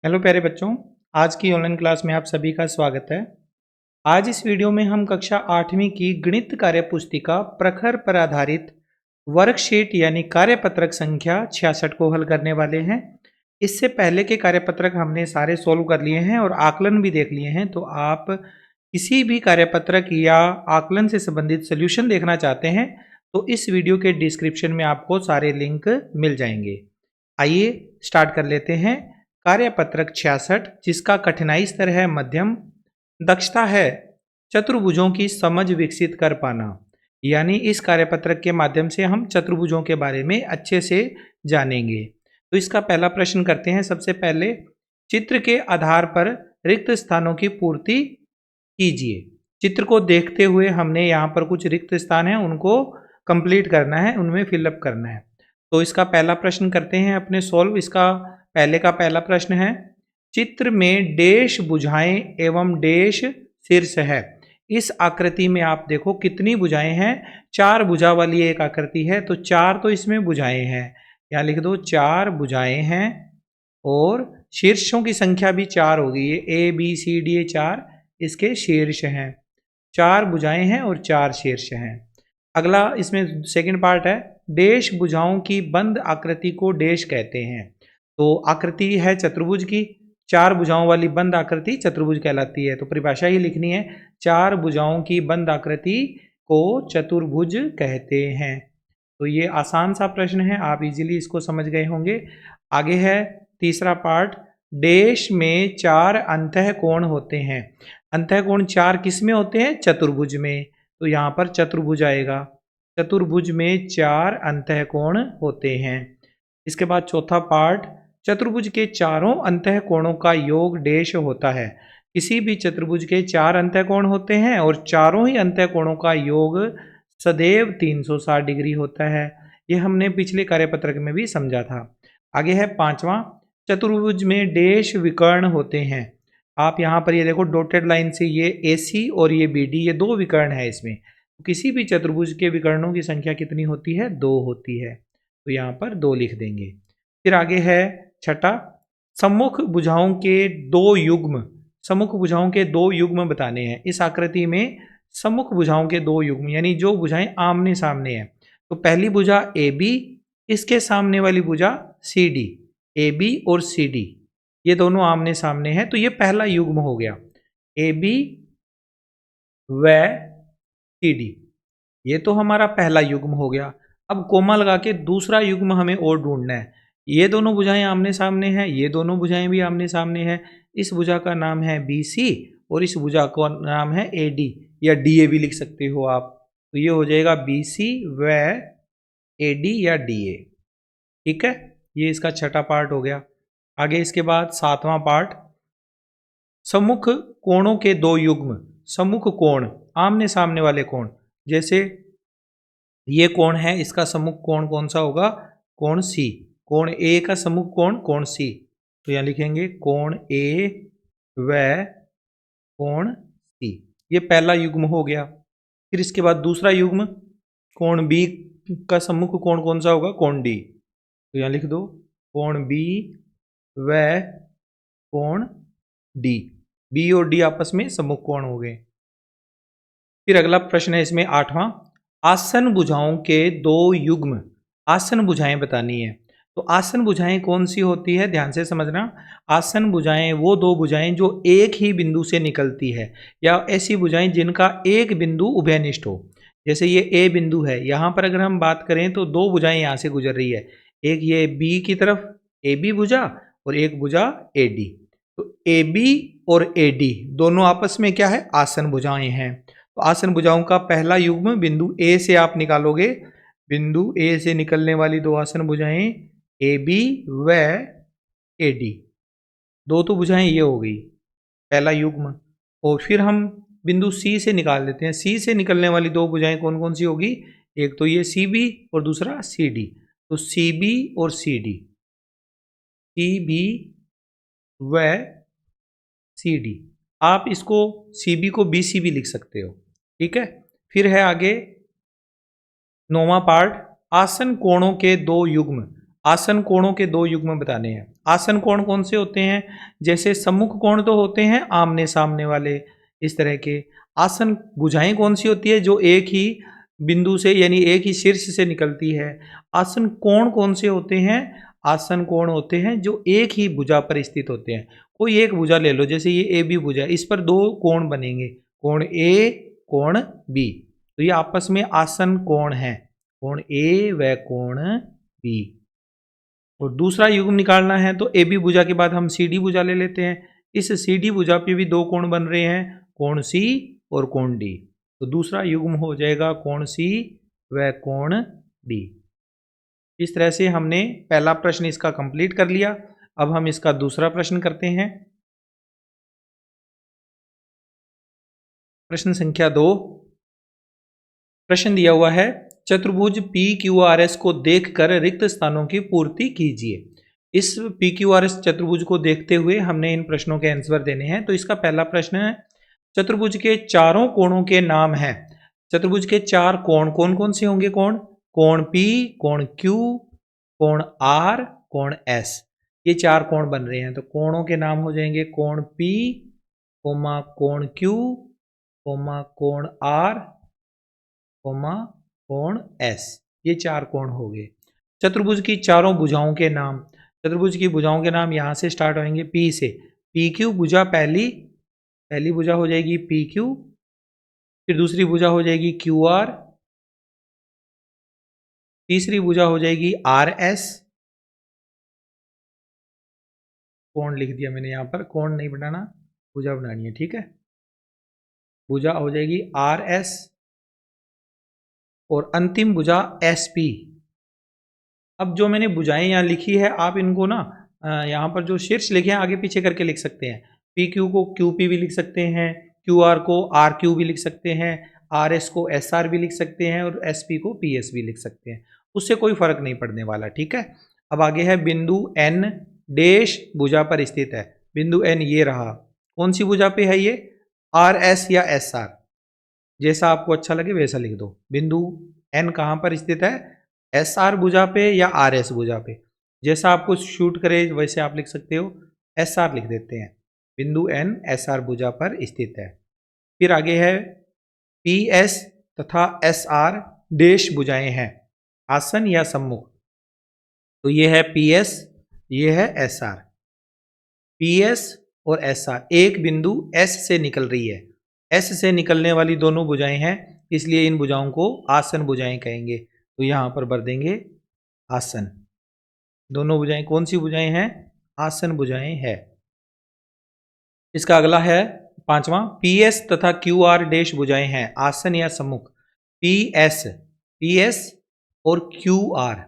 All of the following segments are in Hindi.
हेलो प्यारे बच्चों, आज की ऑनलाइन क्लास में आप सभी का स्वागत है। आज इस वीडियो में हम कक्षा 8वीं की गणित कार्य पुस्तिका प्रखर पर आधारित वर्कशीट यानी कार्यपत्रक संख्या 66 को हल करने वाले हैं। इससे पहले के कार्यपत्रक हमने सारे सोल्व कर लिए हैं और आकलन भी देख लिए हैं। तो आप किसी भी कार्यपत्रक या आकलन से संबंधित सोल्यूशन देखना चाहते हैं तो इस वीडियो के डिस्क्रिप्शन में आपको सारे लिंक मिल जाएंगे। आइए स्टार्ट कर लेते हैं। कार्यपत्रक 66 जिसका कठिनाई स्तर है मध्यम, दक्षता है चतुर्भुजों की समझ विकसित कर पाना। यानी इस कार्यपत्रक के माध्यम से हम चतुर्भुजों के बारे में अच्छे से जानेंगे। तो इसका पहला प्रश्न करते हैं। सबसे पहले चित्र के आधार पर रिक्त स्थानों की पूर्ति कीजिए। चित्र को देखते हुए हमने यहाँ पर कुछ रिक्त स्थान हैं उनको कंप्लीट करना है, उनमें फिलअप करना है। तो इसका पहला प्रश्न करते हैं अपने सॉल्व। इसका पहले का पहला प्रश्न है, चित्र में डैश भुजाएं एवं डैश शीर्ष है। इस आकृति में आप देखो कितनी भुजाएं हैं, 4 भुजा वाली एक आकृति है तो 4 तो इसमें भुजाएं हैं। यहाँ लिख दो 4 भुजाएं हैं और शीर्षों की संख्या भी 4 होगी। ये ए बी सी डी 4 इसके शीर्ष हैं। 4 भुजाएं हैं और 4 शीर्ष हैं। अगला इसमें सेकंड पार्ट है, डैश भुजाओं की बंद आकृति को डैश कहते हैं। तो आकृति है चतुर्भुज की, 4 भुजाओं वाली बंद आकृति चतुर्भुज कहलाती है। तो परिभाषा ही लिखनी है, 4 भुजाओं की बंद आकृति को चतुर्भुज कहते हैं। तो ये आसान सा प्रश्न है, आप इजीली इसको समझ गए होंगे। आगे है तीसरा पार्ट, डैश में 4 अंतःकोण होते हैं। अंतःकोण 4 किस में होते हैं? चतुर्भुज में। तो यहाँ पर चतुर्भुज आएगा। चतुर्भुज में 4 अंतःकोण होते हैं। इसके बाद चौथा पार्ट, चतुर्भुज के चारों अंतःकोणों का योग डैश होता है। किसी भी चतुर्भुज के 4 अंतःकोण होते हैं और चारों ही अंतःकोणों का योग सदैव 360 डिग्री होता है। ये हमने पिछले कार्यपत्रक में भी समझा था। आगे है पांचवा, चतुर्भुज में डैश विकर्ण होते हैं। आप यहाँ पर ये देखो डॉटेड लाइन से, ये AC और ये BD, ये 2 विकर्ण है इसमें। किसी भी चतुर्भुज के विकर्णों की संख्या कितनी होती है? 2 होती है। तो यहाँ पर 2 लिख देंगे। फिर आगे है छठा, सम्मुख भुजाओं के 2 युग्म। सम्मुख भुजाओं के 2 युग्म बताने हैं। इस आकृति में सम्मुख भुजाओं के 2 युग्म यानी जो भुजाएं आमने सामने हैं। तो पहली भुजा AB, इसके सामने वाली भुजा CD। AB और CD ये दोनों आमने सामने हैं, तो ये पहला युग्म हो गया, AB व CD। ये तो हमारा पहला युग्म हो गया। अब कोमा लगा के दूसरा युग्म हमें और ढूंढना है। ये दोनों भुजाएं आमने सामने हैं, ये दोनों भुजाएं भी आमने सामने हैं। इस भुजा का नाम है BC और इस भुजा का नाम है AD या DA भी लिख सकते हो आप। तो ये हो जाएगा BC व AD या DA। ठीक है, ये इसका छठा पार्ट हो गया। आगे इसके बाद सातवां पार्ट, सम्मुख कोणों के 2 युग्म। सम्मुख कोण आमने सामने वाले कोण, जैसे ये कोण है, इसका सम्मुख कोण कौन सा होगा? कोण C। कोण A का सम्मुख कोण कोण C। तो यहाँ लिखेंगे कोण A व कोण C। ये पहला युग्म हो गया। फिर इसके बाद दूसरा युग्म, कोण B का सम्मुख कोण कौन सा होगा? कोण D। तो यहाँ लिख दो कोण B व कोण D। B और D आपस में सम्मुख कोण हो गए। फिर अगला प्रश्न है इसमें आठवां, आसन भुजाओं के 2 युग्म। आसन भुजाएं बतानी है। तो आसन भुजाएं कौन सी होती है? ध्यान से समझना। आसन भुजाएं वो 2 भुजाएं जो एक ही बिंदु से निकलती है, या ऐसी भुजाएं जिनका एक बिंदु उभयनिष्ठ हो। जैसे ये A बिंदु है, यहाँ पर अगर हम बात करें तो 2 भुजाएं यहाँ से गुजर रही है, एक ये B की तरफ AB भुजा और एक भुजा AD। तो AB और AD दोनों आपस में क्या है? आसन भुजाएं हैं। तो आसन भुजाओं का पहला युग्म बिंदु A से आप निकालोगे। बिंदु A से निकलने वाली 2 आसन भुजाएं AB व AD, 2 तो भुजाएं ये हो गई, पहला युग्म। और फिर हम बिंदु C से निकाल देते हैं। C से निकलने वाली 2 भुजाएं कौन कौन सी होगी? एक तो ये CB और दूसरा CD। तो CB और CD, CB व CD। आप इसको CB को BC भी लिख सकते हो। ठीक है। फिर है आगे 9वां पार्ट, आसन कोणों के 2 युग्म। आसन कोणों के दो युग्म बताने हैं। आसन कोण कौन से होते हैं? जैसे सम्मुख कोण तो होते हैं आमने सामने वाले, इस तरह के। आसन भुजाएं कौन सी होती है? जो एक ही बिंदु से यानी एक ही शीर्ष से निकलती है। आसन कोण कौन से होते हैं? आसन कोण होते हैं जो एक ही भुजा पर स्थित होते हैं। कोई एक भुजा ले लो, जैसे ये ए बी भुजा, इस पर दो कोण बनेंगे, कोण ए, कोण बी, तो ये आपस में आसन कोण है, कोण ए व कोण बी। और दूसरा युग्म निकालना है तो ए बी भुजा के बाद हम सी डी भुजा ले लेते हैं। इस सी डी भुजा पे भी दो कोण बन रहे हैं, कोण सी और कोण डी, तो दूसरा युग्म हो जाएगा कोण सी व कोण डी। इस तरह से हमने पहला प्रश्न इसका कंप्लीट कर लिया। अब हम इसका दूसरा प्रश्न करते हैं। प्रश्न संख्या 2। प्रश्न दिया हुआ है, चतुर्भुज पी क्यू आर एस को देखकर रिक्त स्थानों की पूर्ति कीजिए। इस पी क्यू आर एस चतुर्भुज को देखते हुए हमने इन प्रश्नों के आंसर देने हैं। तो इसका पहला प्रश्न है, चतुर्भुज के चारों कोणों के नाम हैं। चतुर्भुज के चार कोण कौन कौन से होंगे? कोण पी, कोण क्यू, कोण आर, कोण एस, ये चार कोण बन रहे हैं। तो कोणों के नाम हो जाएंगे कोण पी, कोण क्यू, कोण आर, कोण एस, ये चार कोण हो गए। चतुर्भुज की चारों भुजाओं के नाम, चतुर्भुज की भुजाओं के नाम यहां से स्टार्ट होंगे पी से। पी क्यू भुजा पहली भुजा हो जाएगी पी क्यू, फिर दूसरी भुजा हो जाएगी क्यू आर, तीसरी भुजा हो जाएगी आर एस, कोण लिख दिया मैंने यहां पर, कोण नहीं बनाना, भुजा बनानी है, ठीक है। भुजा हो जाएगी आर एस और अंतिम भुजा एस पी। अब जो मैंने भुजाएं यहाँ लिखी है, आप इनको ना यहाँ पर जो शीर्ष लिखे हैं आगे पीछे करके लिख सकते हैं। पी क्यू को क्यू पी भी लिख सकते हैं, क्यू आर को आर क्यू भी लिख सकते हैं, आर एस को एस आर भी लिख सकते हैं और एस पी को पी एस भी लिख सकते हैं, उससे कोई फर्क नहीं पड़ने वाला, ठीक है। अब आगे है बिंदु एन डैश भुजा पर स्थित है। बिंदु एन ये रहा, कौन सी भुजा पे है ये? आर एस या एस आर, जैसा आपको अच्छा लगे वैसा लिख दो। बिंदु एन कहाँ पर स्थित है? एस आर भुजा पे या आर एस भुजा पे, जैसा आपको शूट करे वैसे आप लिख सकते हो। एस आर लिख देते हैं, बिंदु एन एस आर भुजा पर स्थित है। फिर आगे है पी एस तथा एस आर डैश भुजाएं हैं, आसन या सम्मुख। तो ये है पी एस, ये है एस आर। पी एस और एस आर एक बिंदु एस से निकल रही है, एस से निकलने वाली दोनों भुजाएं हैं, इसलिए इन भुजाओं को आसन भुजाएं कहेंगे। तो यहां पर भर देंगे आसन। दोनों भुजाएं कौन सी भुजाएं हैं? आसन भुजाएं है। इसका अगला है पांचवा, पी एस तथा क्यू आर डैश भुजाएं हैं, आसन या सम्मुख। पी एस और क्यू आर,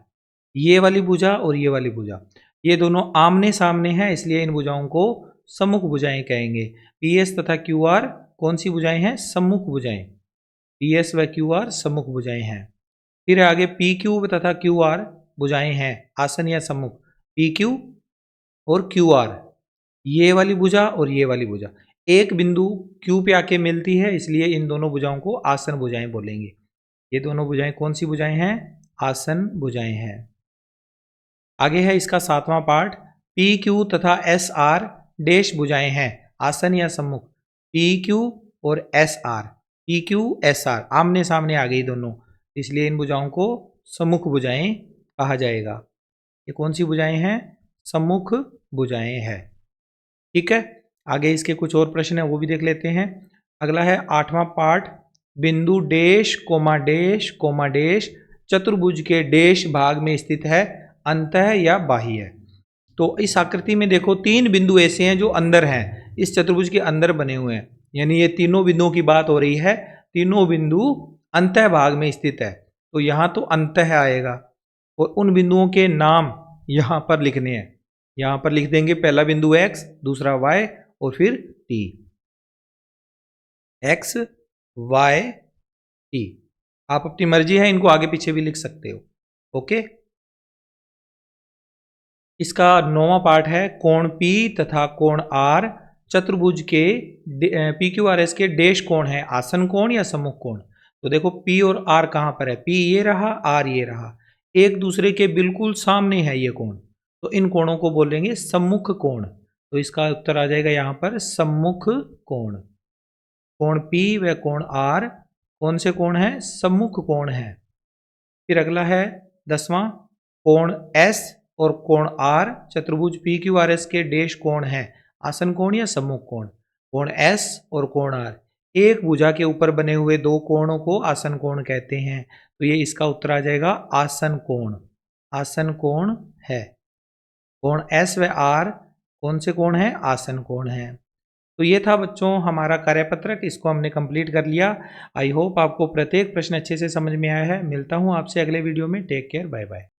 ये वाली भुजा और ये वाली भुजा, ये दोनों आमने सामने हैं, इसलिए इन भुजाओं को सम्मुख भुजाएं कहेंगे। पी एस तथा क्यू आर कौन सी भुजाएं हैं? सम्मुख भुजाएं। पी एस व क्यू आर सम्मुख भुजाएं हैं। फिर आगे पी क्यू तथा क्यू आर भुजाएं हैं, आसन या सम्मुख। पी क्यू और क्यू आर, ये वाली भुजा और ये वाली भुजा एक बिंदु क्यू पे आके मिलती है, इसलिए इन दोनों भुजाओं को आसन भुजाएं बोलेंगे। ये दोनों भुजाएं कौन सी भुजाएं हैं? आसन भुजाएं हैं। आगे है इसका सातवां पार्ट, पी क्यू तथा एस आर डैश भुजाएं हैं, आसन या सम्मुख। पी क्यू और S R, P Q S R आमने सामने आ गई दोनों, इसलिए इन भुजाओं को सम्मुख भुजाएं कहा जाएगा। ये कौन सी भुजाएं हैं? सम्मुख भुजाएं हैं, ठीक है। आगे इसके कुछ और प्रश्न है वो भी देख लेते हैं। अगला है आठवां पार्ट, बिंदु डैश कोमा डैश चतुर्भुज के डैश भाग में स्थित है, अंतः या बाह्य। तो इस आकृति में देखो तीन बिंदु ऐसे हैं जो अंदर हैं, इस चतुर्भुज के अंदर बने हुए हैं, यानी ये तीनों बिंदुओं की बात हो रही है। तीनों बिंदु अंतः भाग में स्थित है, तो यहां तो अंतः आएगा और उन बिंदुओं के नाम यहां पर लिखने हैं। यहां पर लिख देंगे पहला बिंदु x, दूसरा y और फिर t, x y t। आप अपनी मर्जी है इनको आगे पीछे भी लिख सकते हो, ओके। इसका नौवां पार्ट है, कोण P तथा कोण R चतुर्भुज के पी क्यू आर एस के डैश कोण है, आसन कोण या सम्मुख कोण। तो देखो P और R कहां पर है? P ये रहा, R ये रहा, एक दूसरे के बिल्कुल सामने है ये कोण, तो इन कोणों को बोलेंगे सम्मुख कोण। तो इसका उत्तर आ जाएगा यहाँ पर सम्मुख कोण। कोण P व कोण R कौन से कोण है? सम्मुख कोण है। फिर अगला है 10वां, कोण S और कोण R चतुर्भुज PQRS के डेश कोण है, आसन कोण या सम्मुख कोण? कोण S और कोण R एक भुजा के ऊपर बने हुए दो कोणों को आसन कोण कहते हैं। तो ये इसका उत्तर आ जाएगा आसन कोण। आसन कोण है। कोण S व R कौन से कोण है? आसन कोण है। तो ये था बच्चों हमारा कार्यपत्रक, इसको हमने कंप्लीट कर लिया। आई होप आपको प्रत्येक प्रश्न अच्छे से समझ में आया है। मिलता हूँ आपसे अगले वीडियो में। Take care, bye bye.